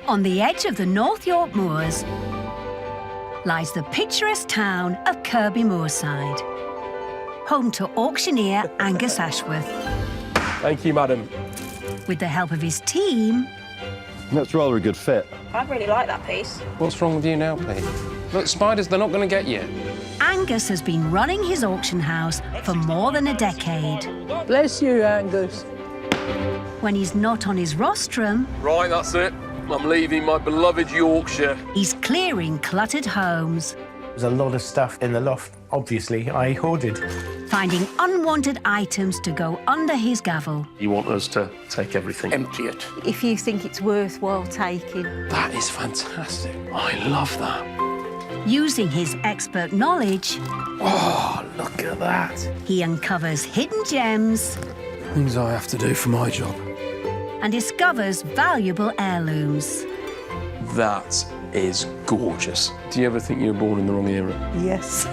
On the edge of the North York Moors lies the picturesque town of Kirby Moorside, home to auctioneer Angus Ashworth. Thank you, madam. With the help of his team... That's rather a good fit. I really like that piece. What's wrong with you now, Pete? Look, spiders, they're not going to get you. Angus has been running his auction house for more than a decade. Bless you, Angus. When he's not on his rostrum... Right, that's it. I'm leaving my beloved Yorkshire. He's clearing cluttered homes. There's a lot of stuff in the loft, obviously, I hoarded. Finding unwanted items to go under his gavel. You want us to take everything? Empty it. If you think it's worthwhile taking. That is fantastic. I love that. Using his expert knowledge... Oh, look at that. He uncovers hidden gems... Things I have to do for my job. And discovers valuable heirlooms. That is gorgeous. Do you ever think you were born in the wrong era? Yes.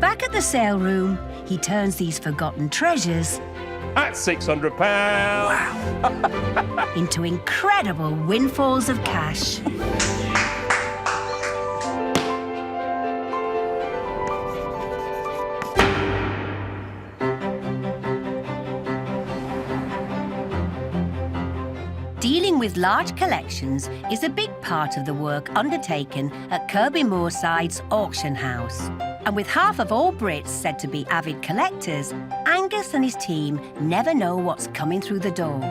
Back at the sale room, he turns these forgotten treasures... At £600. Wow. ...into incredible windfalls of cash. Dealing with large collections is a big part of the work undertaken at Kirby Moorside's auction house. And with half of all Brits said to be avid collectors, Angus and his team never know what's coming through the door.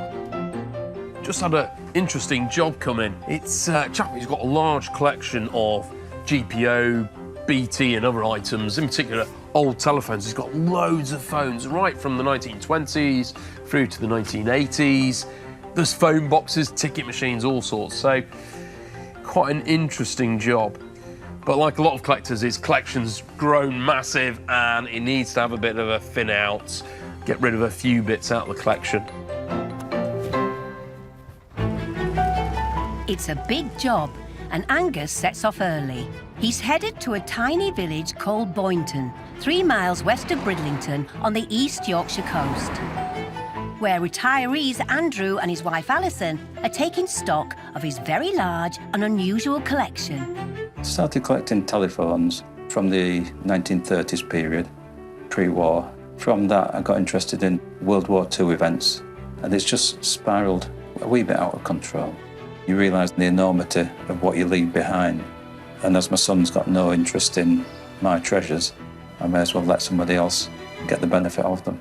Just had an interesting job come in. It's a chap who's got a large collection of GPO, BT and other items, in particular old telephones. He's got loads of phones, right from the 1920s through to the 1980s. There's phone boxes, ticket machines, all sorts. So, quite an interesting job. But like a lot of collectors, his collection's grown massive and it needs to have a bit of a thin out, get rid of a few bits out of the collection. It's a big job, and Angus sets off early. He's headed to a tiny village called Boynton, 3 miles west of Bridlington on the East Yorkshire coast, where retirees Andrew and his wife Alison are taking stock of his very large and unusual collection. I started collecting telephones from the 1930s period, pre-war. From that, I got interested in World War II events, and it's just spiralled a wee bit out of control. You realise the enormity of what you leave behind, and as my son's got no interest in my treasures, I may as well let somebody else get the benefit of them.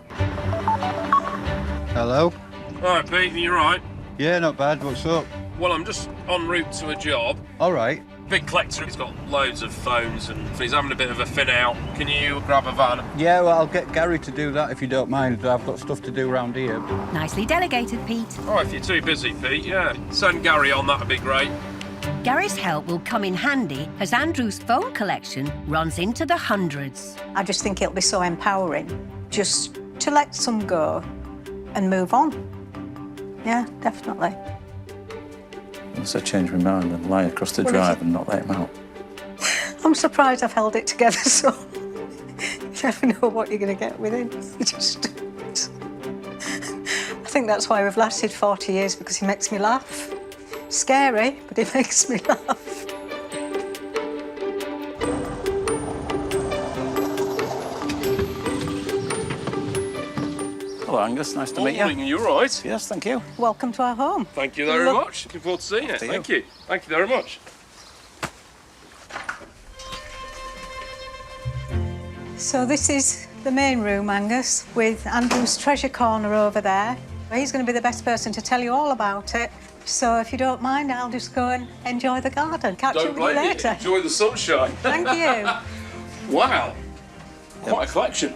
Hello? All right, Pete, you right? Yeah, not bad. What's up? Well, I'm just en route to a job. All right. Big collector, he's got loads of phones and he's having a bit of a thin out. Can you grab a van? Yeah, well, I'll get Gary to do that if you don't mind. I've got stuff to do around here. Nicely delegated, Pete. Oh, if you're too busy, Pete, yeah. Send Gary on, that'd be great. Gary's help will come in handy as Andrew's phone collection runs into the hundreds. I just think it'll be so empowering just to let some go and move on. Yeah, definitely. Unless I change my mind and lie across the drive and not let him out. I'm surprised I've held it together, so you never know what you're going to get with him. I think that's why we've lasted 40 years, because he makes me laugh. Scary, but it makes me laugh. Hello, Angus. Nice to meet you. Morning, you all right? Yes, thank you. Welcome to our home. Thank you very much. Looking forward to seeing it. Thank you. Thank you very much. So this is the main room, Angus, with Andrew's treasure corner over there. He's going to be the best person to tell you all about it. So if you don't mind, I'll just go and enjoy the garden. Catch up with you later. Enjoy the sunshine. Thank you. Wow. Quite a collection.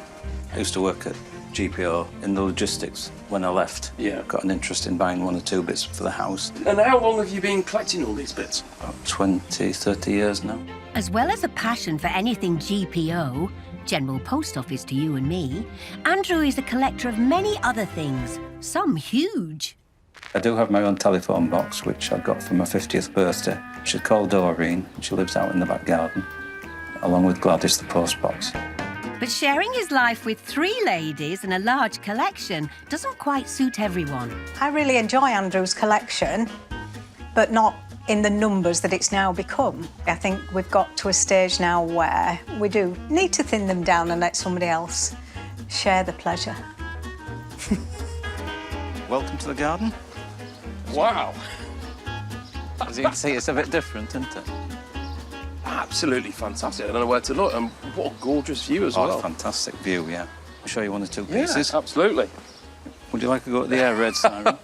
I used to work at GPO in the logistics. When I left, Yeah. got an interest in buying 1 or 2 bits for the house. And how long have you been collecting all these bits? About 20, 30 years now. As well as a passion for anything GPO, General Post Office to you and me, Andrew is a collector of many other things, some huge. I do have my own telephone box, which I got for my 50th birthday. She's called Doreen, and she lives out in the back garden, along with Gladys, the postbox. But sharing his life with 3 ladies and a large collection doesn't quite suit everyone. I really enjoy Andrew's collection, but not in the numbers that it's now become. I think we've got to a stage now where we do need to thin them down and let somebody else share the pleasure. Welcome to the garden. Wow. As you can see, it's a bit different, isn't it? Absolutely fantastic. I don't know where to look. And what a gorgeous view as well. Fantastic view, yeah. I'll show you one or two Yeah, pieces. absolutely. Would you like to go at the air raid siren?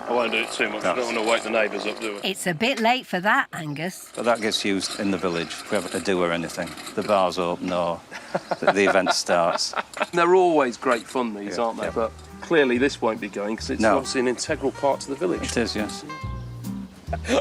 I won't do it too much. I don't want to wake the neighbours up, do I? It's a bit late for that, Angus. But that gets used in the village if we have a do or anything. The bar's open or the event starts. They're always great fun, these, aren't they? Yeah. But clearly this won't be going because it's obviously an integral part to the village. It is, yes.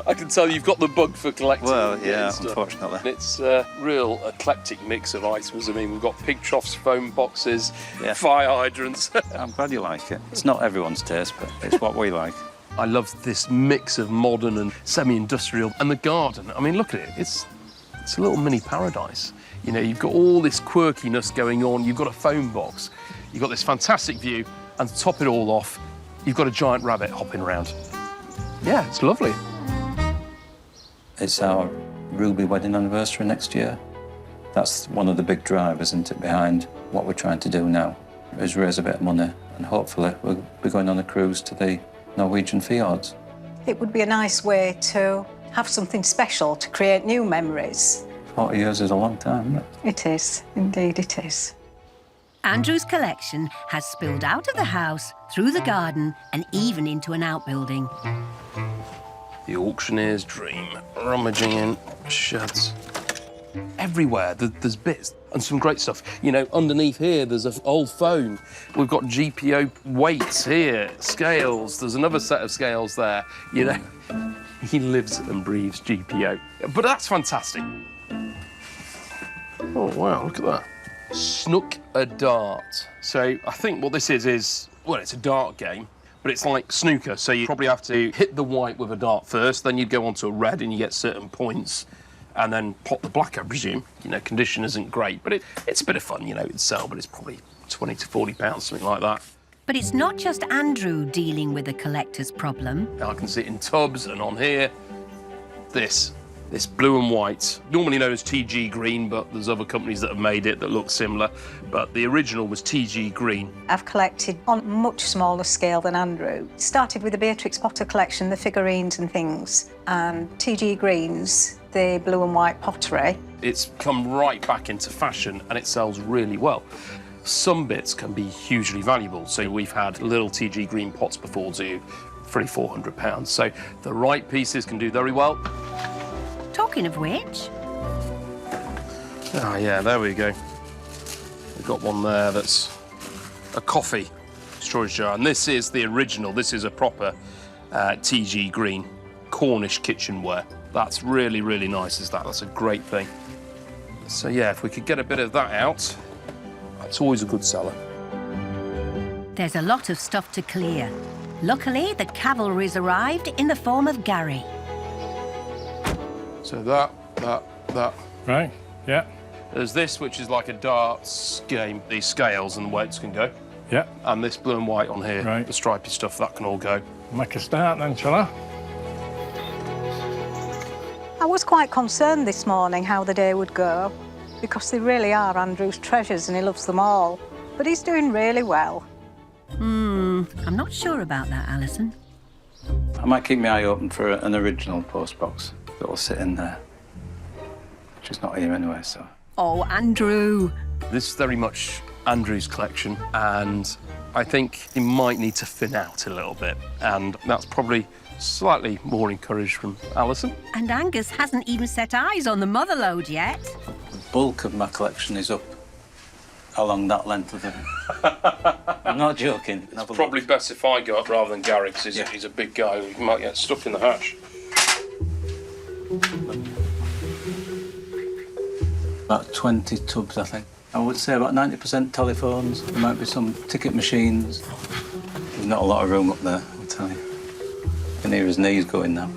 I can tell you've got the bug for collecting. Well, and yeah, stuff. unfortunately. It's a real eclectic mix of items. I mean, we've got pig troughs, foam boxes, Yeah. fire hydrants. I'm glad you like it. It's not everyone's taste, but it's what we like. I love this mix of modern and semi-industrial. And the garden, I mean, look at it. It's a little mini paradise. You know, you've got all this quirkiness going on. You've got a foam box. You've got this fantastic view. And to top it all off, you've got a giant rabbit hopping around. Yeah, it's lovely. It's our Ruby wedding anniversary next year. That's one of the big drivers, isn't it, behind what we're trying to do now, is raise a bit of money, and hopefully we'll be going on a cruise to the Norwegian fjords. It would be a nice way to have something special to create new memories. 40 years is a long time, isn't it? It is, indeed it is. Andrew's collection has spilled out of the house, through the garden, and even into an outbuilding. The auctioneer's dream. Rummaging in sheds. Everywhere, there's bits and some great stuff. You know, underneath here, there's an old phone. We've got GPO weights here, scales. There's another set of scales there. You know, he lives and breathes GPO. But that's fantastic. Oh, wow, look at that. Snook a dart. So I think what this is, well, it's a dart game, but it's like snooker. So you probably have to hit the white with a dart first, then you'd go on to a red and you get certain points, and then pot the black, I presume. You know, condition isn't great, but it's a bit of fun, you know, it'd sell, but it's probably 20 to 40 pounds, something like that. But it's not just Andrew dealing with a collector's problem. I can see it in tubs, and on here, this blue and white, normally known as TG green, but there's other companies that have made it that look similar, but the original was TG green. I've collected on a much smaller scale than Andrew. Started with the Beatrix Potter collection, the figurines and things, and TG Greens, the blue and white pottery. It's come right back into fashion and it sells really well. Some bits can be hugely valuable. So we've had little TG green pots before do £300-400. So the right pieces can do very well. Talking of which, Oh yeah, there we go. We've got one there that's a coffee storage jar, and this is the original. This is a proper TG green Cornish kitchenware. That's really, really nice, is that? That's a great thing. So yeah, if we could get a bit of that out, that's always a good seller. there's a lot of stuff to clear. Luckily, the cavalry's arrived in the form of Gary. So that. Right, yeah, There's this, which is like a darts game. These scales and weights can go. yeah. And this blue and white on here, Right. the stripy stuff, that can all go. Make a start then, shall I? I was quite concerned this morning how the day would go, because they really are Andrew's treasures and he loves them all. But he's doing really well. I'm not sure about that, Alison. I might keep my eye open for an original postbox that will sit in there, which is not here anyway, so. Oh, Andrew. This is very much Andrew's collection, and I think he might need to thin out a little bit, and that's probably slightly more encouraged from Alison. And Angus hasn't even set eyes on the mother lode yet. The bulk of my collection is up along that length of it. I'm not joking. Have a Probably look. best if I go up rather than Gary, because he's a big guy. He might get stuck in the hatch. About 20 tubs, I think. I would say about 90% telephones. There might be some ticket machines. There's not a lot of room up there, I'll tell you. You can hear his knees going now.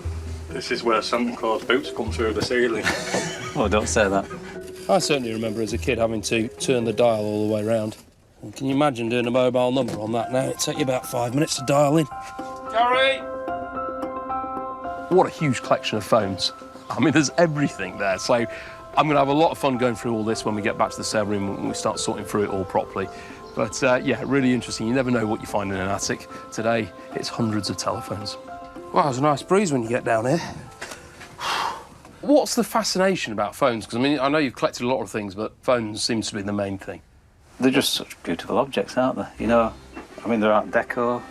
This is where Santa Claus boots come through the ceiling. Oh, don't say that. I certainly remember as a kid having to turn the dial all the way around. And can you imagine doing a mobile number on that now? It'd take you about 5 minutes to dial in. Gary! What a huge collection of phones. I mean, there's everything there. So I'm going to have a lot of fun going through all this when we get back to the sale room and we start sorting through it all properly. But yeah, really interesting. You never know what you find in an attic. Today, it's hundreds of telephones. Wow, there's a nice breeze when you get down here. What's the fascination about phones? Because, I mean, I know you've collected a lot of things, but phones seems to be the main thing. They're just such beautiful objects, aren't they? You know, I mean, they're Art Deco,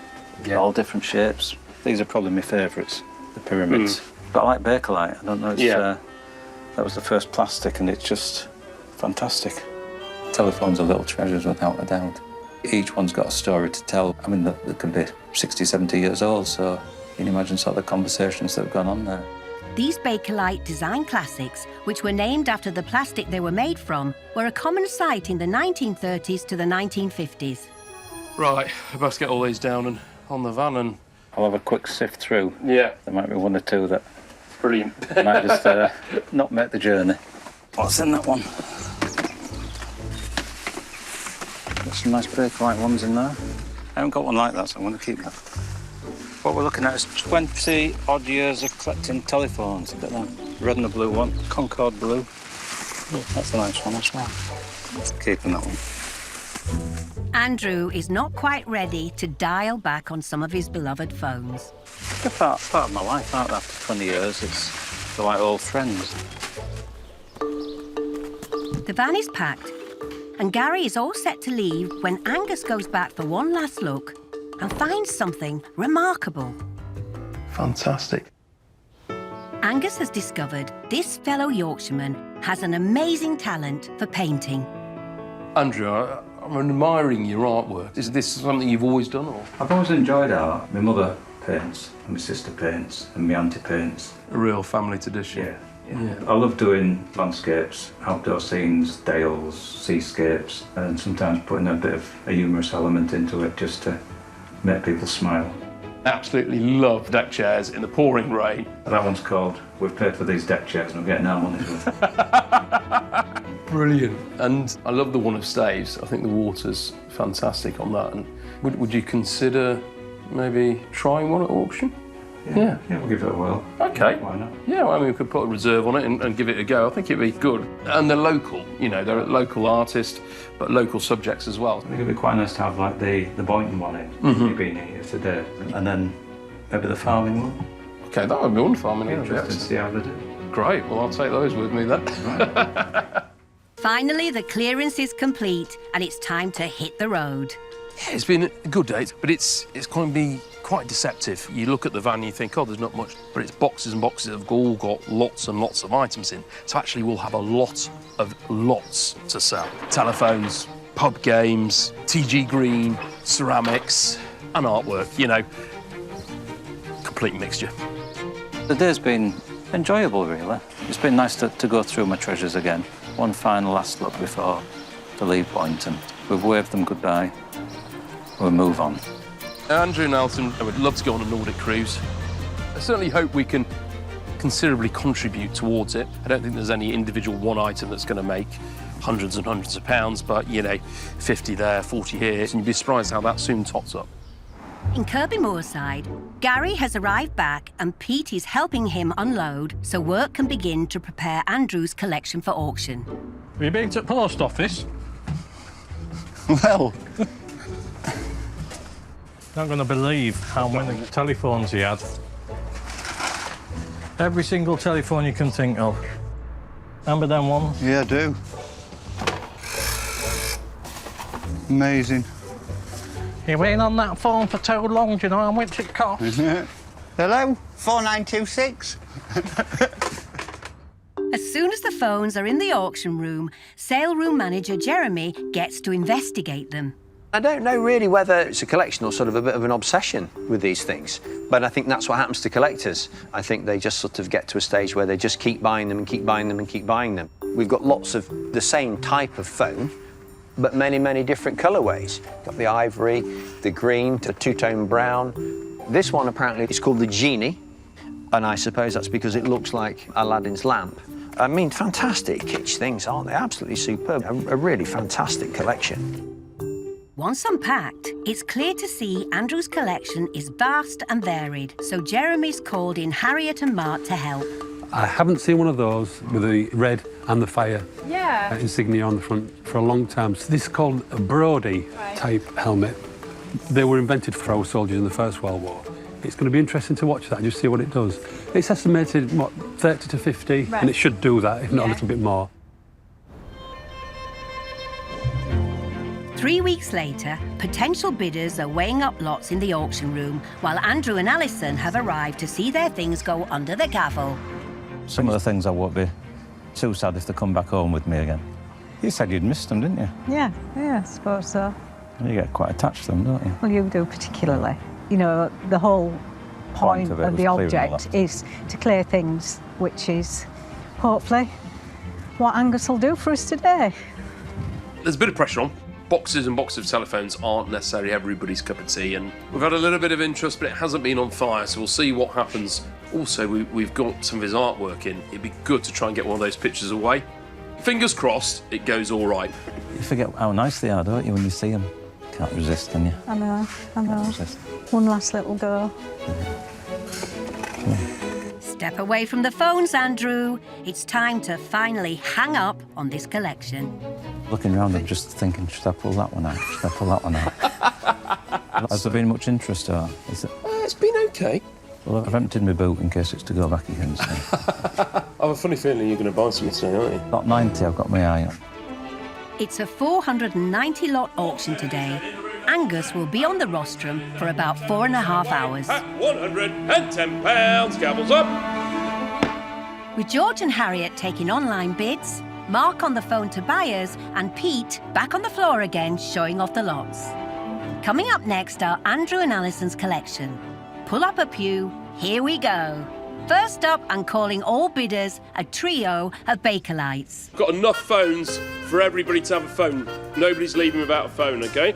all different shapes. These are probably my favourites, the pyramids. But I like Bakelite. I don't know, that was the first plastic, and it's just fantastic. Telephones are little treasures, without a doubt. Each one's got a story to tell. I mean, they could be 60, 70 years old, so you can imagine sort of the conversations that have gone on there. These Bakelite design classics, which were named after the plastic they were made from, were a common sight in the 1930s to the 1950s. Right, I best get all these down and on the van and... I'll have a quick sift through. Yeah. There might be one or two that... Brilliant. might just not make the journey. What's in that one? Got some nice Bakelite ones in there. I haven't got one like that, so I'm going to keep that. What we're looking at is 20 odd years of collecting telephones. Look at that. Red and the blue one. Concord blue. Oh, that's a nice one as well. Keeping that one. Andrew is not quite ready to dial back on some of his beloved phones. They're part of my life, aren't they? After 20 years, they're like old friends. The van is packed, and Gary is all set to leave when Angus goes back for one last look and finds something remarkable. Fantastic. Angus has discovered this fellow Yorkshireman has an amazing talent for painting. Andrew, I'm admiring your artwork. Is this something you've always done, or? I've always enjoyed art. My mother paints, and my sister paints, and my auntie paints. A real family tradition. Yeah. I love doing landscapes, outdoor scenes, dales, seascapes, and sometimes putting a bit of a humorous element into it just to make people smile. Absolutely love deck chairs in the pouring rain. That one's called "We've paid for these deck chairs and we're getting our money's worth." Brilliant. And I love the one of staves. I think the water's fantastic on that. And would you consider maybe trying one at auction? Yeah, we'll give it a whirl. Okay. Why not? Yeah, well, I mean, we could put a reserve on it and give it a go. I think it'd be good. And they're local, you know, they're a local artist, but local subjects as well. I think it'd be quite nice to have like the Boynton one in. You've been here today. And then maybe the farming one. Okay, that would be wonderful. I mean, Interesting to see how they do. Great, well, I'll take those with me then. Right. Finally, the clearance is complete and it's time to hit the road. Yeah, it's been a good day, but it's going to be quite deceptive. You look at the van and you think, oh, there's not much, but it's boxes and boxes that have all got lots and lots of items in. So actually we'll have a lot of lots to sell. Telephones, pub games, TG green, ceramics and artwork, you know, complete mixture. The day's been enjoyable, really. It's been nice to go through my treasures again. One final last look before to leave Boynton. We've waved them goodbye. We'll move on. Andrew Nelson, I would love to go on a Nordic cruise. I certainly hope we can considerably contribute towards it. I don't think there's any individual one item that's going to make hundreds and hundreds of pounds, but, you know, 50 there, 40 here, and you'd be surprised how that soon tots up. In Kirby Moorside, Gary has arrived back and Pete is helping him unload so work can begin to prepare Andrew's collection for auction. Have you been to the post office? Well, Not going to believe how many telephones he had. Every single telephone you can think of. Remember them ones? yeah, I do. Amazing. You been on that phone for too long, do you know how much it costs? Hello? 4926? As soon as the phones are in the auction room, sale room manager Jeremy gets to investigate them. I don't know really whether it's a collection or sort of a bit of an obsession with these things, but I think that's what happens to collectors. I think they just sort of get to a stage where they just keep buying them and keep buying them and keep buying them. We've got lots of the same type of phone, but many, many different colourways. Got the ivory, the green, the two-tone brown. This one apparently is called the Genie, and I suppose that's because it looks like Aladdin's lamp. I mean, fantastic kitsch things, aren't they? Absolutely superb. A really fantastic collection. Once unpacked, it's clear to see Andrew's collection is vast and varied, so Jeremy's called in Harriet and Mark to help. I haven't seen one of those with the red and the fire insignia on the front for a long time. So this is called a Brody type helmet. They were invented for our soldiers in the First World War. It's going to be interesting to watch that and just see what it does. It's estimated, what, 30 to 50, and it should do that, if not a little bit more. 3 weeks later, potential bidders are weighing up lots in the auction room, while Andrew and Alison have arrived to see their things go under the gavel. Some of the things I won't be too sad if they come back home with me again. You said you'd missed them, didn't you? Yeah, I suppose so. You get quite attached to them, don't you? Well, you do particularly. You know, the whole point of the object is to clear things, which is hopefully what Angus will do for us today. There's a bit of pressure on. Boxes and boxes of telephones aren't necessarily everybody's cup of tea, and we've had a little bit of interest, but it hasn't been on fire, so we'll see what happens. Also, we've got some of his artwork in. It'd be good to try and get one of those pictures away. Fingers crossed, it goes all right. You forget how nice they are, don't you, when you see them? Can't resist, can you? I know. One last little go. Step away from the phones, Andrew. It's time to finally hang up on this collection. Looking around, I'm just thinking, should I pull that one out? Should I pull that one out? Has there been much interest, or is it? It's been okay. Well, I've emptied my boot in case it's to go back again. So. I have a funny feeling you're going to buy something today, aren't you? Not 90, I've got my eye on. It's a 490-lot auction today. Angus will be on the rostrum for about 4.5 hours. At £110, gavels up. With George and Harriet taking online bids, Mark on the phone to buyers, and Pete back on the floor again showing off the lots. Coming up next are Andrew and Alison's collection. Pull up a pew, here we go. First up, and calling all bidders, a trio of Bakelite. Got enough phones for everybody to have a phone. Nobody's leaving without a phone, OK?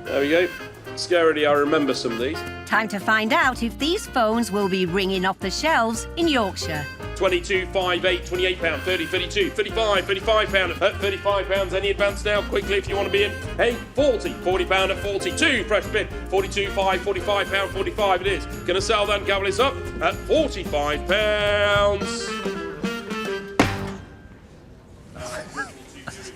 There we go. Scarily, I remember some of these. Time to find out if these phones will be ringing off the shelves in Yorkshire. 22, 5, 8, 28 pound, 30, 32, 35, 35 pound. At 35 pounds, any advance now, quickly if you want to be in. Hey, 40 pound at 42, fresh bid. 42, 5, 45 pound, 45 it is. Gonna sell that, gavel is up at 45 pounds.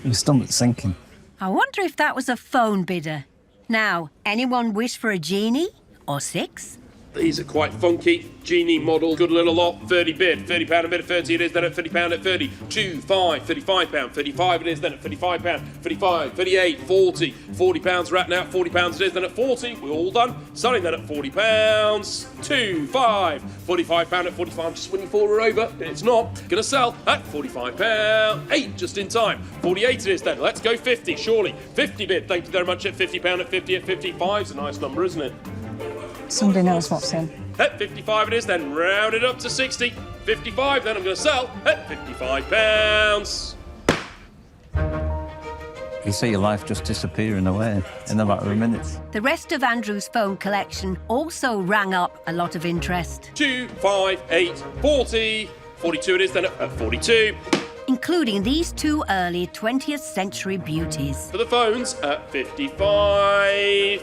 Your stomach's sinking. I wonder if that was a phone bidder. Now, anyone wish for a genie or 6? These are quite funky. Genie model, good little lot. 30 bid, £30 a bid at 30 it is, then at £30 at 30. 2, 5, £35, 35 it is, then at £35, 35, 38, 40. £40 right now, £40 it is, then at 40. We're all done. Selling that at £40. 2, 5, £45 at 45. I'm just winning 4 over. It's not. Gonna sell at £45. 8 just in time. 48 it is then. Let's go 50, surely. 50 bid, thank you very much at £50 at 50 at 55's a nice number, isn't it? Somebody knows what's in. At 55 it is, then round it up to 60. 55, then I'm going to sell at £55. You see your life just disappearing away in a matter of minutes. The rest of Andrew's phone collection also rang up a lot of interest. 2, 5, 8, 40. 42 it is, then at 42. Including these 2 early 20th century beauties. For the phones at 55.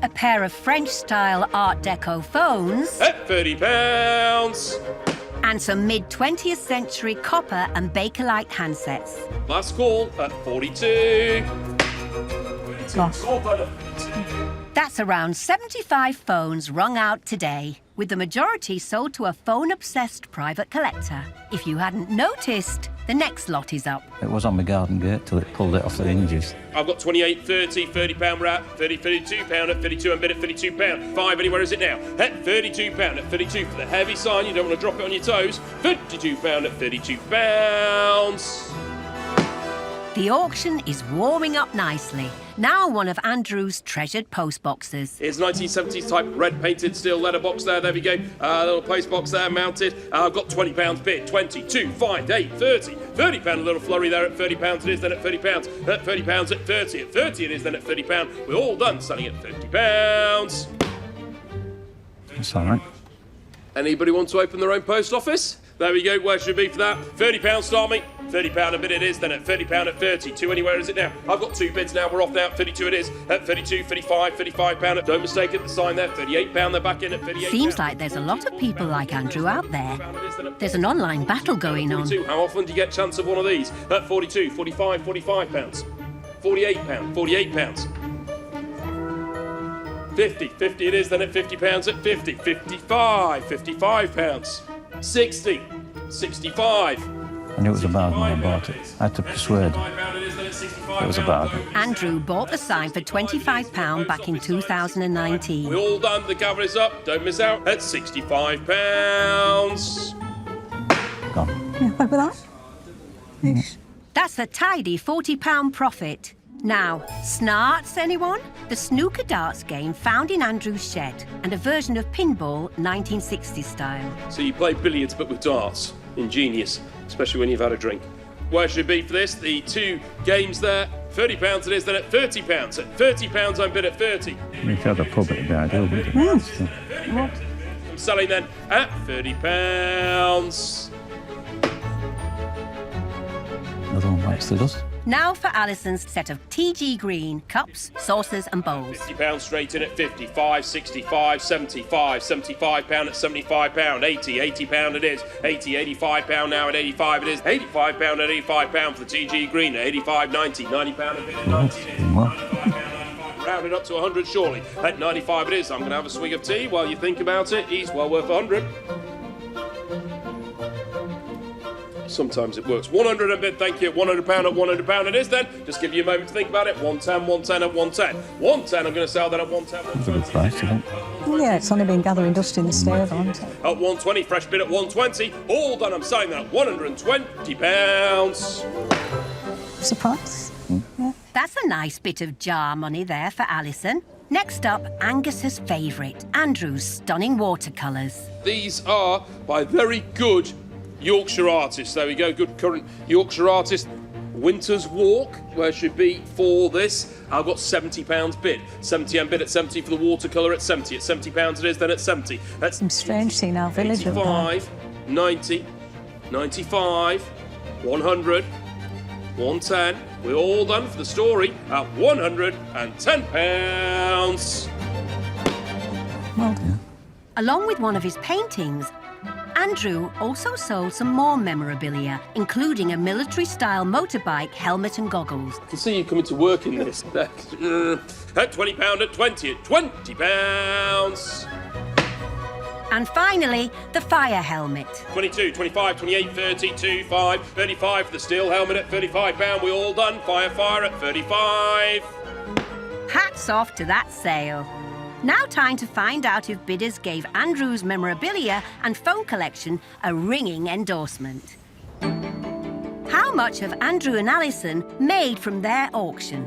A pair of French-style Art Deco phones. At £30. And some mid-20th century copper and Bakelite handsets. Last call at 42. That's around 75 phones rung out today, with the majority sold to a phone-obsessed private collector. If you hadn't noticed, the next lot is up. It was on my garden gate till it pulled it off the hinges. I've got 28, 30, £30 wrap, 30, £32 at 52 and bid at £52. 5, anywhere is it now? At £32 at 32 for the heavy sign, you don't want to drop it on your toes. £52 at £32. The auction is warming up nicely. Now one of Andrew's treasured post boxes. Here's 1970s type red painted steel letterbox there we go. Little post box there mounted. I've got £20 bid, 22, 5, 8, 30. £30 a little flurry there at £30 it is, then at £30. At £30 at 30. At 30 it is, then at £30. We're all done selling at £50. That's all right. Anybody want to open their own post office? There we go. Where should it be for that? £30 start me. £30 a bid it is, then at £30 at 32 anywhere is it now? I've got 2 bids now, we're off now, 32 it is, at 32, 35, £35, don't mistake it, the sign there, £38 they're back in at £38. Seems like there's a lot of people like Andrew out there. There's an online battle going on. How often do you get a chance of one of these? At 42, 45, £45, £48, £48. 50 it is, then at £50 at 50, 55, £55, 60, 65. I knew it was a bargain when I bought it. I had to persuade it was a bargain. Andrew bought the sign for £25 back in 2019. We're all done, the cover is up, don't miss out, at £65. Gone. Yeah, what about that? That's a tidy £40 profit. Now, snarts, anyone? The snooker darts game found in Andrew's shed and a version of pinball 1960s style. So you play billiards but with darts. Ingenious, especially when you've had a drink. Where should it be for this? The 2 games there. £30 it is, then at £30. At £30 I'm bid at 30. If you had a pub, it'd be ideal, wouldn't it? I'm selling then at £30. Another one bites the dust. Now for Alison's set of TG Green cups, saucers and bowls. £50 straight in at 55, 65, 75, £75 at £75, 80 £80 it is, 80, £85 now at 85 it is, £85 at £85 for the TG Green at 85, 90, £90 a bit at 90 it is, rounded up to 100 surely, at 95 it is. I'm going to have a swig of tea while you think about it. He's well worth 100. Sometimes it works. 100 a bid, thank you. £100 at £100 it is then. Just give you a moment to think about it. 110, 110 at 110. 110, I'm going to sell that at 110. That's a good price, isn't it? Yeah, it's only been gathering dust in the stable, hasn't it? At 120, fresh bid at 120. All done, I'm selling that at £120. Surprise. Yeah. That's a nice bit of jar money there for Alison. Next up, Angus's favourite, Andrew's stunning watercolours. These are by very good Yorkshire artists. There we go, good current Yorkshire artist. Winter's Walk, where should be for this? I've got £70 bid. 70 and bid at 70 for the watercolour at 70. At £70 it is, then at 70. That's Seems strange seeing our village up there. 85, 90, 95, 100, 110. We're all done for the story at £110. Well done. Along with one of his paintings, Andrew also sold some more memorabilia, including a military-style motorbike, helmet and goggles. I can see you coming to work in this. At £20 at 20, at £20. And finally, the fire helmet. 22, 25, 28, 30, 25, 35 for the steel helmet at £35. We're all done. Fire at 35. Hats off to that sale. Now time to find out if bidders gave Andrew's memorabilia and phone collection a ringing endorsement. How much have Andrew and Alison made from their auction?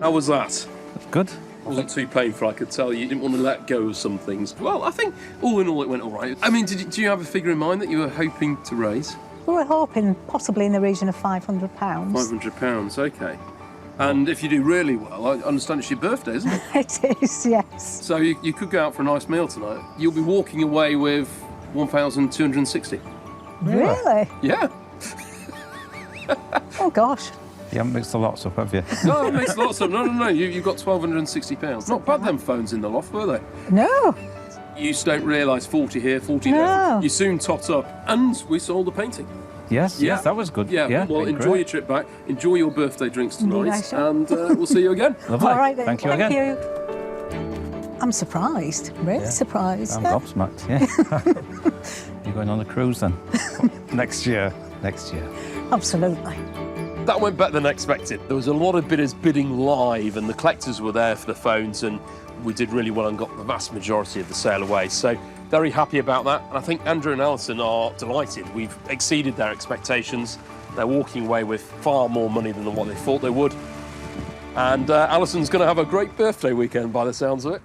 How was that? That's good. It wasn't too painful, I could tell. You didn't want to let go of some things. Well, I think all in all it went all right. I mean, do you have a figure in mind that you were hoping to raise? We were hoping possibly in the region of £500. £500, OK. And if you do really well, I understand it's your birthday, isn't it? It is, yes. So you could go out for a nice meal tonight. You'll be walking away with 1,260. Really? Yeah. Oh, gosh. You haven't mixed the lots up, have you? No, it makes lots of... No. You've got £1,260. Not bad, them phones in the loft, were they? No. You just don't realise 40 here, 40 No. there. You soon tot up. And we sold the painting. Yes, that was good. Yeah, well, been enjoy great. your trip back. Enjoy your birthday drinks tonight. Indeed, I shall. And we'll see you again. Lovely. All right, then. Thank you again. You. I'm surprised. Really surprised. I'm gobsmacked, yeah. You're going on a cruise then? Next year. Absolutely. That went better than expected. There was a lot of bidders bidding live, and the collectors were there for the phones, and we did really well and got the vast majority of the sale away. So very happy about that. And I think Andrew and Alison are delighted. We've exceeded their expectations. They're walking away with far more money than what they thought they would. And Alison's going to have a great birthday weekend by the sounds of it.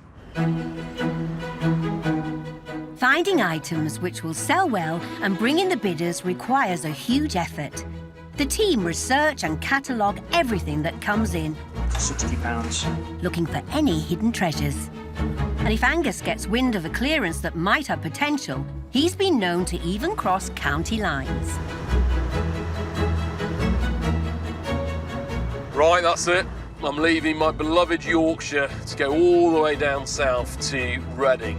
Finding items which will sell well and bring in the bidders requires a huge effort. The team research and catalogue everything that comes in, £60. looking for any hidden treasures. And And if Angus gets wind of a clearance that might have potential, he's been known to even cross county lines. Right, that's it. I'm leaving my beloved Yorkshire to go all the way down south to Reading.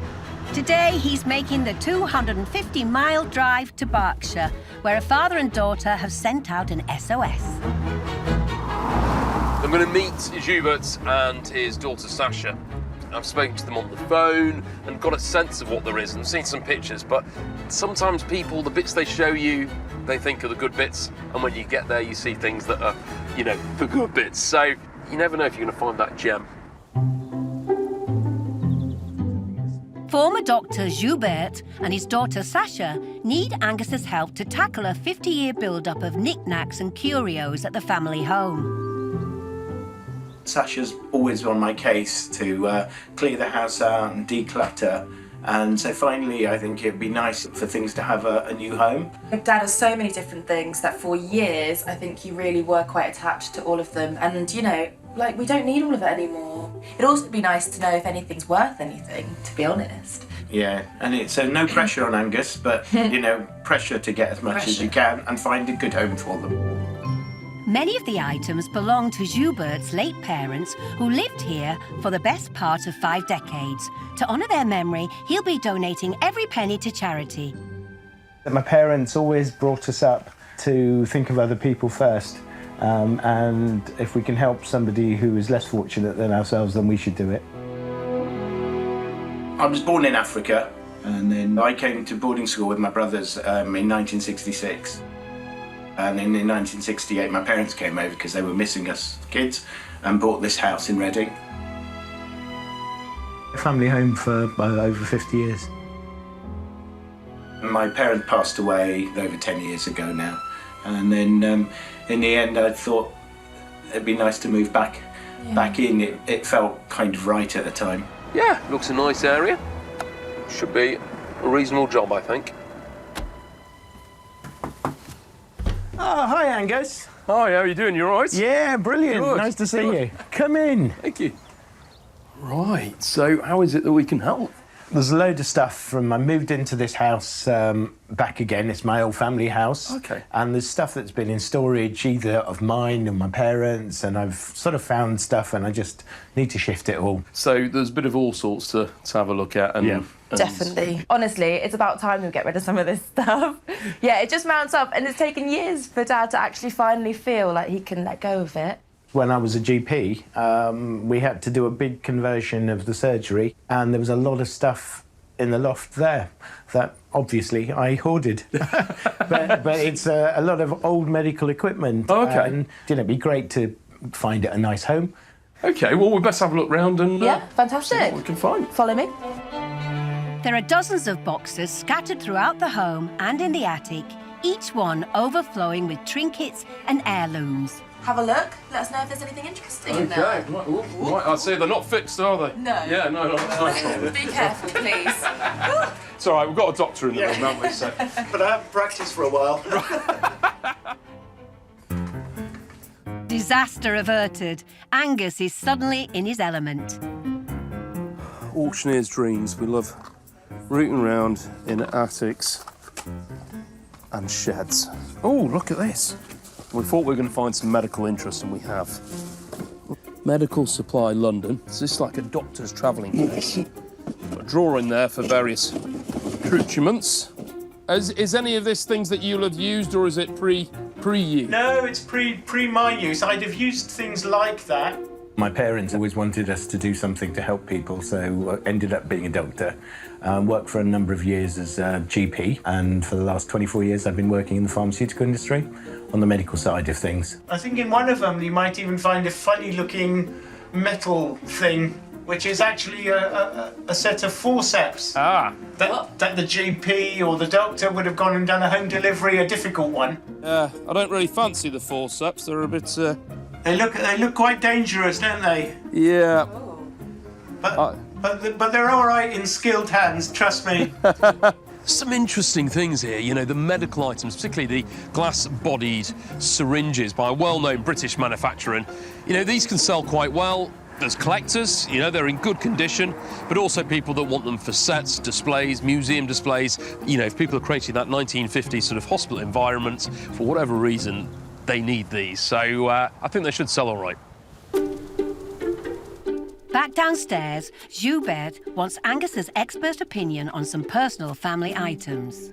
Today, he's making the 250-mile drive to Berkshire, where a father and daughter have sent out an SOS. I'm going to meet Hubert and his daughter Sasha. I've spoken to them on the phone and got a sense of what there is, and I've seen some pictures, but sometimes people, the bits they show you, they think are the good bits, and when you get there, you see things that are, you know, the good bits. So you never know if you're going to find that gem. Former doctor Hubert and his daughter Sasha need Angus's help to tackle a 50-year build-up of knickknacks and curios at the family home. Sasha's always on my case to clear the house out and declutter. And so finally, I think it'd be nice for things to have a new home. Dad has so many different things that for years, I think you really were quite attached to all of them. And, you know, like, we don't need all of it anymore. It'd also be nice to know if anything's worth anything, to be honest. Yeah, and it's no pressure on Angus, but, you know, pressure to get as much as you can and find a good home for them. Many of the items belong to Hubert's late parents, who lived here for the best part of 5 decades. To honour their memory, he'll be donating every penny to charity. My parents always brought us up to think of other people first, and if we can help somebody who is less fortunate than ourselves, then we should do it. I was born in Africa, and then I came to boarding school with my brothers in 1966. And in 1968, my parents came over because they were missing us kids and bought this house in Reading. Family home for over 50 years. My parents passed away over 10 years ago now. And then in the end, I thought it'd be nice to move back in. It felt kind of right at the time. Yeah, looks a nice area. Should be a reasonable job, I think. Oh, hi, Angus. Hi, how are you doing? You all right? Yeah, brilliant. Good. Nice to see you. Come in. Thank you. Right, so how is it that we can help? There's a load of stuff I moved into this house back again. It's my old family house. Okay. And there's stuff that's been in storage, either of mine and my parents, and I've sort of found stuff and I just need to shift it all. So there's a bit of all sorts to have a look at. And, yeah. Definitely. Honestly, it's about time we get rid of some of this stuff. Yeah, it just mounts up, and it's taken years for Dad to actually finally feel like he can let go of it. When I was a GP, we had to do a big conversion of the surgery, and there was a lot of stuff in the loft there that obviously I hoarded. but it's a lot of old medical equipment. Oh, okay. And it'd be great to find it a nice home. OK, well, we best have a look round and yeah, fantastic. see what we can find. Follow me. There are dozens of boxes scattered throughout the home and in the attic, each one overflowing with trinkets and heirlooms. Have a look. Let us know if there's anything interesting in there. Right, I see they're not fixed, are they? No. Yeah, no, not Be careful, please. It's all right, we've got a doctor in the room, haven't we? So. But I haven't practiced for a while. Disaster averted. Angus is suddenly in his element. Auctioneer's dreams. We love rooting around in attics and sheds. Oh, look at this. We thought we were going to find some medical interest, and we have. Medical Supply London. Is this like a doctor's travelling case? Got a drawer in there for various accoutrements. Is any of this things that you'll have used, or is it pre-used? No, it's pre my use. I'd have used things like that. My parents always wanted us to do something to help people, so I ended up being a doctor. Worked for a number of years as a GP, and for the last 24 years I've been working in the pharmaceutical industry on the medical side of things. I think in one of them you might even find a funny-looking metal thing, which is actually a set of forceps. Ah. That the GP or the doctor would have gone and done a home delivery, a difficult one. I don't really fancy the forceps. They're a bit... They look quite dangerous, don't they? Yeah. But they're all right in skilled hands, trust me. Some interesting things here, you know, the medical items, particularly the glass-bodied syringes by a well-known British manufacturer. And, you know, these can sell quite well. There's collectors, you know, they're in good condition, but also people that want them for sets, displays, museum displays. You know, if people are creating that 1950s sort of hospital environment, for whatever reason, they need these. So I think they should sell all right. Back downstairs, Joubert wants Angus's expert opinion on some personal family items.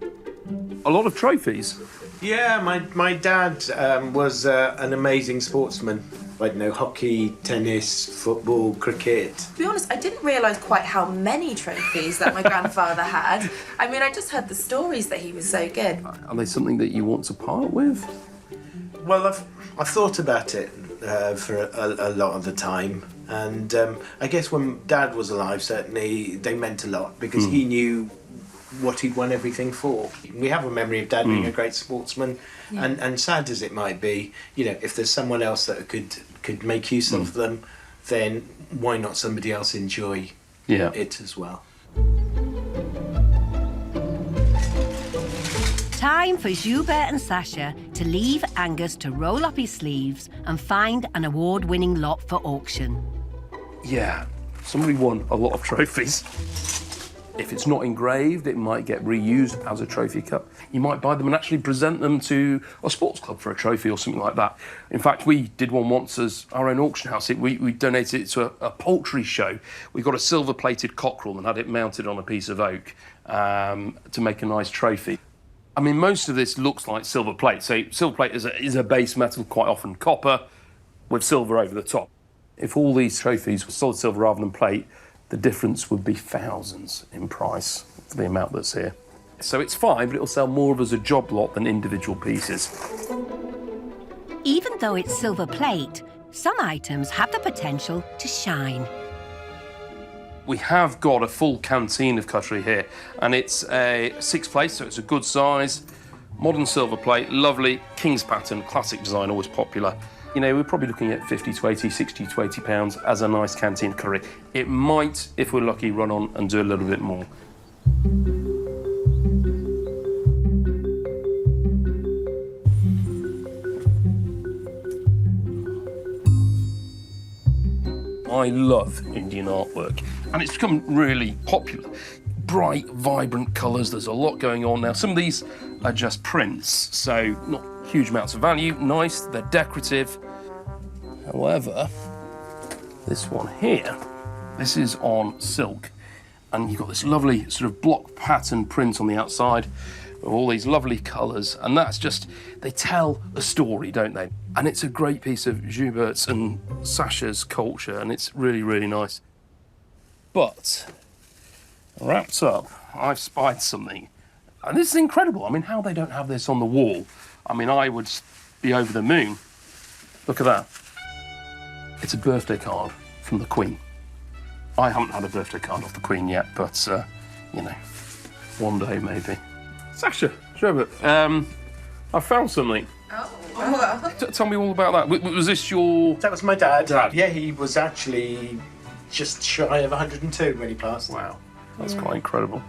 A lot of trophies. Yeah, my dad was an amazing sportsman. I don't know, hockey, tennis, football, cricket. To be honest, I didn't realise quite how many trophies that my grandfather had. I mean, I just heard the stories that he was so good. Are they something that you want to part with? Well, I've thought about it for a lot of the time. And I guess when Dad was alive, certainly they meant a lot because he knew what he'd won everything for. We have a memory of Dad being a great sportsman, and sad as it might be, you know, if there's someone else that could make use of them, then why not somebody else enjoy it as well? Time for Joubert and Sasha to leave Angus to roll up his sleeves and find an award-winning lot for auction. Yeah, somebody won a lot of trophies. If it's not engraved, it might get reused as a trophy cup. You might buy them and actually present them to a sports club for a trophy or something like that. In fact, we did one once as our own auction house. We donated it to a poultry show. We got a silver-plated cockerel and had it mounted on a piece of oak to make a nice trophy. I mean, most of this looks like silver plate. So silver plate is a base metal, quite often copper, with silver over the top. If all these trophies were solid silver rather than plate, the difference would be thousands in price for the amount that's here. So it's fine, but it'll sell more of as a job lot than individual pieces. Even though it's silver plate, some items have the potential to shine. We have got a full canteen of cutlery here, and it's a 6 plate, so it's a good size, modern silver plate, lovely, King's pattern, classic design, always popular. You know, we're probably looking at 50 to 80, 60 to 80 pounds as a nice canteen curry. It might, if we're lucky, run on and do a little bit more. I love Indian artwork, and it's become really popular. Bright, vibrant colours, there's a lot going on now. Some of these are just prints, so not huge amounts of value, nice, they're decorative. However, this one here, this is on silk, and you've got this lovely sort of block pattern print on the outside with all these lovely colours, and that's just, they tell a story, don't they? And it's a great piece of Joubert's and Sasha's culture, and it's really, really nice. But, wrapped up, I've spied something, and this is incredible. I mean, how they don't have this on the wall. I mean, I would be over the moon. Look at that. It's a birthday card from the Queen. I haven't had a birthday card off the Queen yet, but, you know, one day maybe. Sasha, Joubert, I found something. Oh. Tell me all about that. Was this your... That was my dad. Yeah, he was actually just shy of 102 when he passed. Wow, that's quite incredible.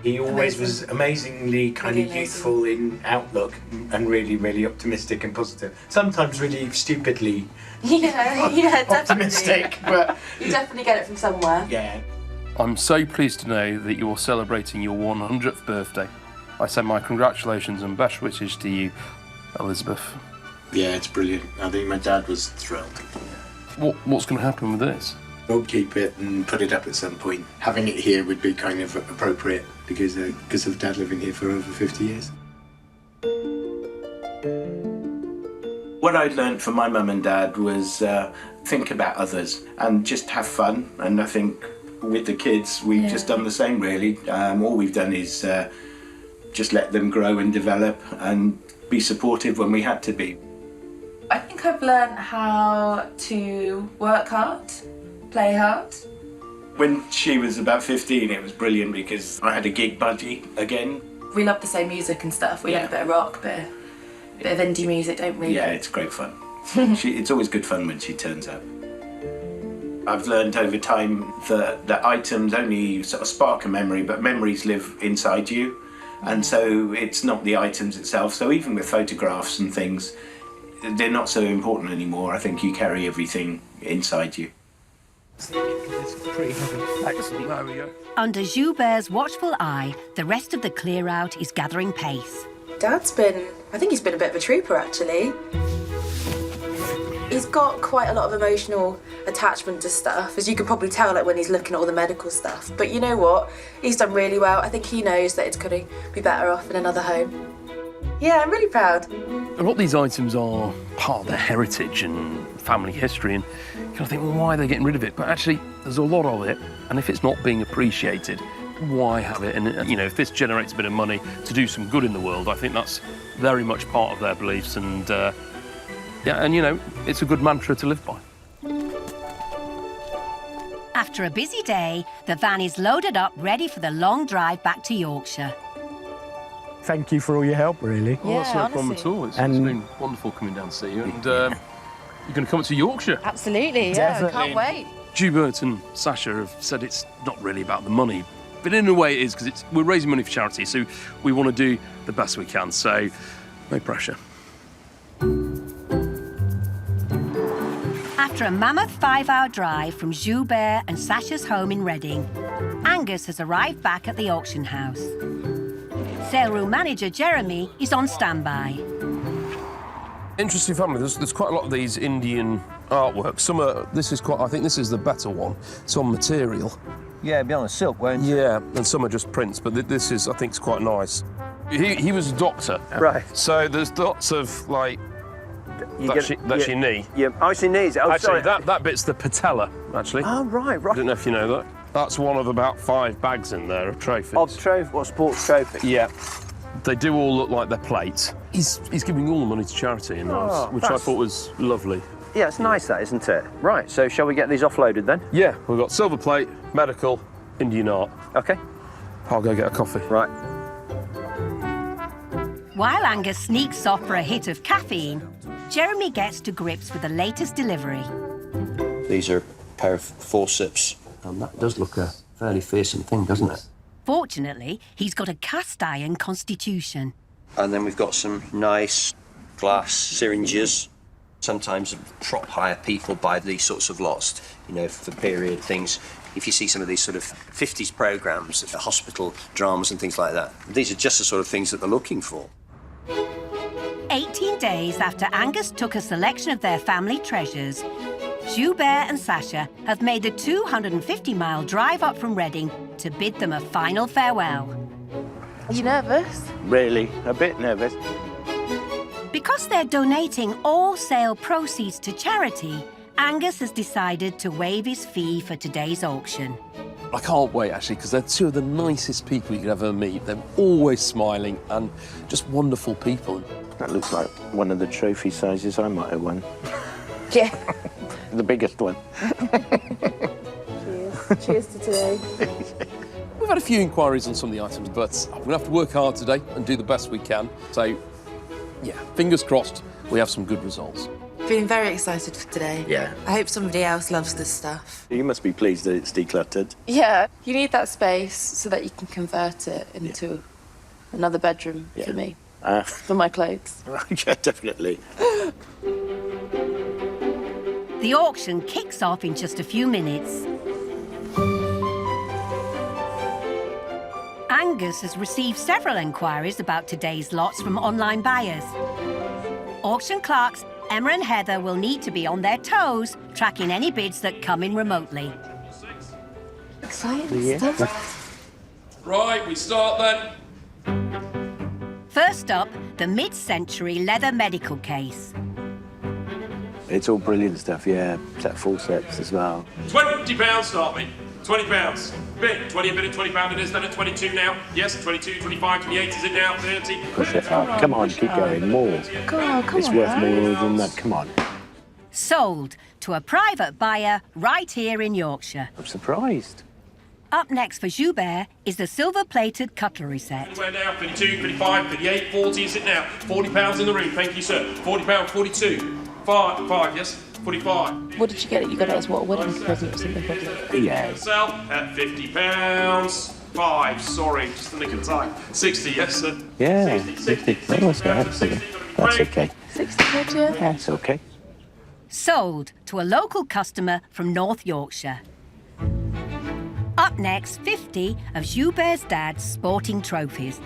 He always was amazingly kind of youthful in outlook and really, really optimistic and positive. Sometimes really stupidly optimistic, but... You definitely get it from somewhere. Yeah. I'm so pleased to know that you're celebrating your 100th birthday. I send my congratulations and best wishes to you, Elizabeth. Yeah, it's brilliant. I think my dad was thrilled. What's going to happen with this? We'll keep it and put it up at some point. Having it here would be kind of appropriate because of Dad living here for over 50 years. What I learned from my mum and dad was think about others and just have fun. And I think with the kids, we've just done the same, really. All we've done is just let them grow and develop and be supportive when we had to be. I think I've learned how to work hard, play hard. When she was about 15, it was brilliant because I had a gig budgie again. We love the same music and stuff. We like a bit of rock, bit of indie music, don't we? Yeah, it's great fun. It's always good fun when she turns up. I've learned over time that items only sort of spark a memory, but memories live inside you. And so it's not the items itself. So even with photographs and things, they're not so important anymore. I think you carry everything inside you. It's pretty heavy. Excellent, there we go. Under Joubert's watchful eye, the rest of the clear-out is gathering pace. I think he's been a bit of a trooper, actually. He's got quite a lot of emotional attachment to stuff, as you can probably tell, like when he's looking at all the medical stuff. But you know what? He's done really well. I think he knows that it's going to be better off in another home. Yeah, I'm really proud. A lot of these items are part of their heritage and family history, and you kind of think, well, why are they getting rid of it? But actually, there's a lot of it, and if it's not being appreciated, why have it? And, you know, if this generates a bit of money to do some good in the world, I think that's very much part of their beliefs, and, yeah, and, you know, it's a good mantra to live by. After a busy day, the van is loaded up, ready for the long drive back to Yorkshire. Thank you for all your help, really. Oh, that's no problem at all. It's been wonderful coming down to see you. And you're going to come to Yorkshire. Absolutely, yeah, I can't wait. Joubert and Sasha have said it's not really about the money, but in a way it is, because we're raising money for charity, so we want to do the best we can, so no pressure. After a mammoth 5-hour drive from Joubert and Sasha's home in Reading, Angus has arrived back at the auction house. Sale room manager Jeremy is on standby. Interesting family. There's quite a lot of these Indian artwork. Some are. I think this is the better one. It's on material. Yeah, it'd be on a silk, won't it? Yeah, and some are just prints, but this is, I think, it's quite nice. He was a doctor. Right. So there's lots of, like, that's your knee. Yeah, oh, it's your knees. Oh, actually, sorry. that bit's the patella, actually. Oh, right. I don't know if you know that. That's one of about 5 bags in there of trophies. Of trophy? What, sports trophies? Yeah. They do all look like they're plates. He's giving all the money to charity, and which I thought was lovely. Yeah, it's nice, that, isn't it? Right, so shall we get these offloaded then? Yeah, we've got silver plate, medical, Indian art. OK. I'll go get a coffee. Right. While Angus sneaks off for a hit of caffeine, Jeremy gets to grips with the latest delivery. These are a pair of forceps. And that does look a fairly fearsome thing, doesn't it? Fortunately, he's got a cast iron constitution. And then we've got some nice glass syringes. Sometimes prop hire people buy these sorts of lots, you know, for period things. If you see some of these sort of 50s programmes, hospital dramas and things like that, these are just the sort of things that they're looking for. 18 days after Angus took a selection of their family treasures, Joubert and Sasha have made the 250-mile drive up from Reading to bid them a final farewell. Are you nervous? Really, a bit nervous. Because they're donating all sale proceeds to charity, Angus has decided to waive his fee for today's auction. I can't wait, actually, because they're two of the nicest people you could ever meet. They're always smiling and just wonderful people. That looks like one of the trophy sizes I might have won. Yeah. The biggest one. Cheers. Cheers to today. We've had a few inquiries on some of the items, but we're going to have to work hard today and do the best we can. So, yeah, fingers crossed we have some good results. Feeling very excited for today. Yeah. I hope somebody else loves this stuff. You must be pleased that it's decluttered. Yeah, you need that space so that you can convert it into another bedroom for me. For my clothes. Yeah, definitely. The auction kicks off in just a few minutes. Angus has received several enquiries about today's lots from online buyers. Auction clerks Emma and Heather will need to be on their toes, tracking any bids that come in remotely. Exciting stuff. Right, we start then. First up, the mid-century leather medical case. It's all brilliant stuff, yeah. Set of forceps as well. £20 start me. £20. Bid. 20 a bid at £20 it is, then at 22 now. Yes, 22, 25, 28 is it now, 30. Push it up. Come on, keep going. More. Come on, It's worth more than that. Come on. Sold to a private buyer right here in Yorkshire. I'm surprised. Up next for Joubert is the silver-plated cutlery set. We're now 32, 35, 38, 40 is it now. £40 in the room, thank you, sir. £40, 42. 5, yes, 45. What did you get it? You got it as what, a wedding present or something, probably? Yeah. Sell at £50. 5, sorry, just the nick of time. 60, yes, sir. Yeah. 60. That's okay. 60 quid, yeah? That's okay. That's okay. Sold to a local customer from North Yorkshire. Up next, 50 of Joubert's dad's sporting trophies.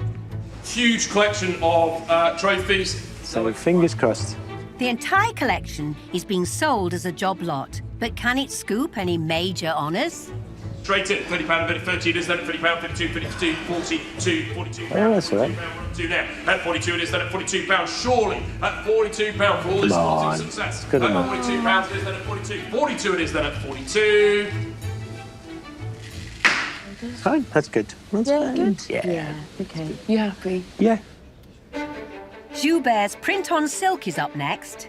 Huge collection of trophies. So fingers crossed. The entire collection is being sold as a job lot, but can it scoop any major honours? Straight in, £30 a bit at 30 it is, then at £30, 52, 52, 42, 42. Oh, that's all right. Now, at 42 it is, then at £42, surely, at £42 for all this sporting success. Good At enough. £42 it is, then at 42, 42 it is, then at 42. Fine, that's good. That's fine. Good. Yeah. Okay. You happy? Yeah. Joubert's print-on silk is up next.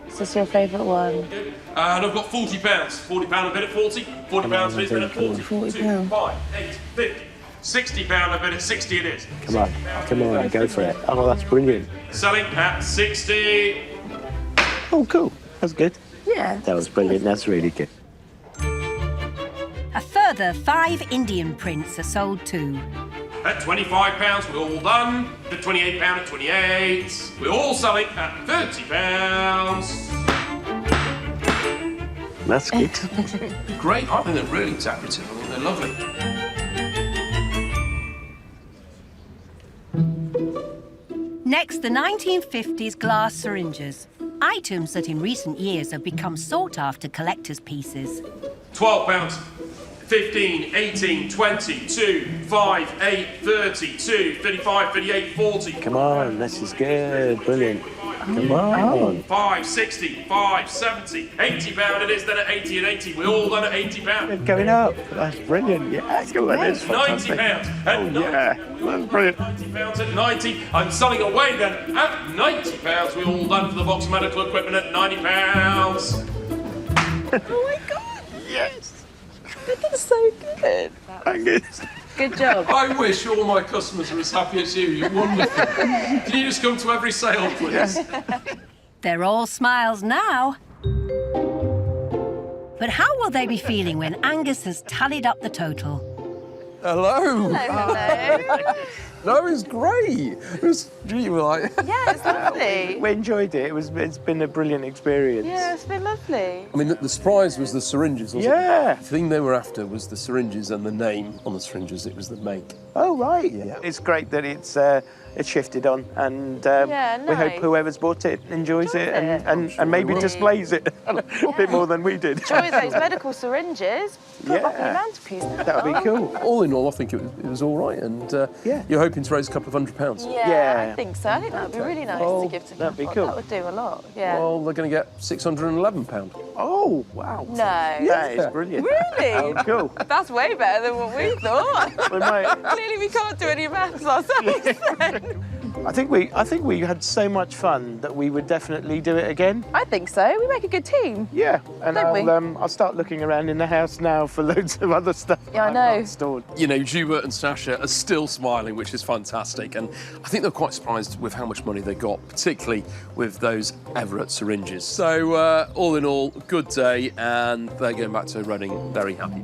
Is this your favourite one? And I've got £40. £40 a bit at 40. £40 it is, then at 40. £40. 5, 8, 50. £60 a bit at 60 it is. Come on, go for it. Oh, that's brilliant. Selling at 60. Oh, cool. That's good. Yeah. That was brilliant. That's really good. A further 5 Indian prints are sold too. At £25, we're all done. At £28, at 28. We're all selling at £30. That's good. Great. I think they're really decorative. I think they're lovely. Next, the 1950s glass syringes. Items that in recent years have become sought-after collector's pieces. £12, 15, 18, 20, 2, 5, 8, 30, 2, 35, 38, 40. Come on, this is good. Brilliant. Come on. 5, 60, 5, 70, £80 it is, then at 80 and 80. We're all done at £80. Going up. That's brilliant. Yeah, go on. It's fantastic. £90. Oh, yeah. That's brilliant. £90 at 90. I'm selling away then at £90. We're all done for the Vox medical equipment at £90. Oh my God! Yes. That's so good. Angus. Good job. I wish all my customers were as happy as you. You're wonderful. Can you just come to every sale, please? They're all smiles now. But how will they be feeling when Angus has tallied up the total? Hello. Hello. No, it was great. It was, you were like... Yeah, it's lovely. We enjoyed it. It's been a brilliant experience. Yeah, it's been lovely. I mean, the surprise was the syringes, wasn't Yeah. it? The thing they were after was the syringes and the name on the syringes. It was the make. Oh, right. Yeah. It's great that it's shifted on, and Yeah, we hope nice. whoever's bought it enjoys it and maybe displays it a bit more than we did. Enjoy those medical syringes. Put them up on your Yeah. mantelpiece. That would be cool. All in all, I think it was all right, and Yeah. you're hoping to raise a couple of £100. Yeah, I think so. I think that would be really nice Oh, to give to people. that'd be cool. That would do a lot. Yeah. Well, they're going to get £611. Oh, wow. No. That is brilliant. Really? Oh, cool. That's way better than what we thought. We might. Clearly, we can't do any maths ourselves. Then. I think we had so much fun that we would definitely do it again. I think so. We make a good team. Yeah, and Don't we? I'll start looking around in the house now for loads of other stuff. Yeah, I I've know. got stored. You know, Joubert and Sasha are still smiling, which is fantastic. And I think they're quite surprised with how much money they got, particularly with those Everett syringes. So, all in all, good day, and they're going back to Reading very happy.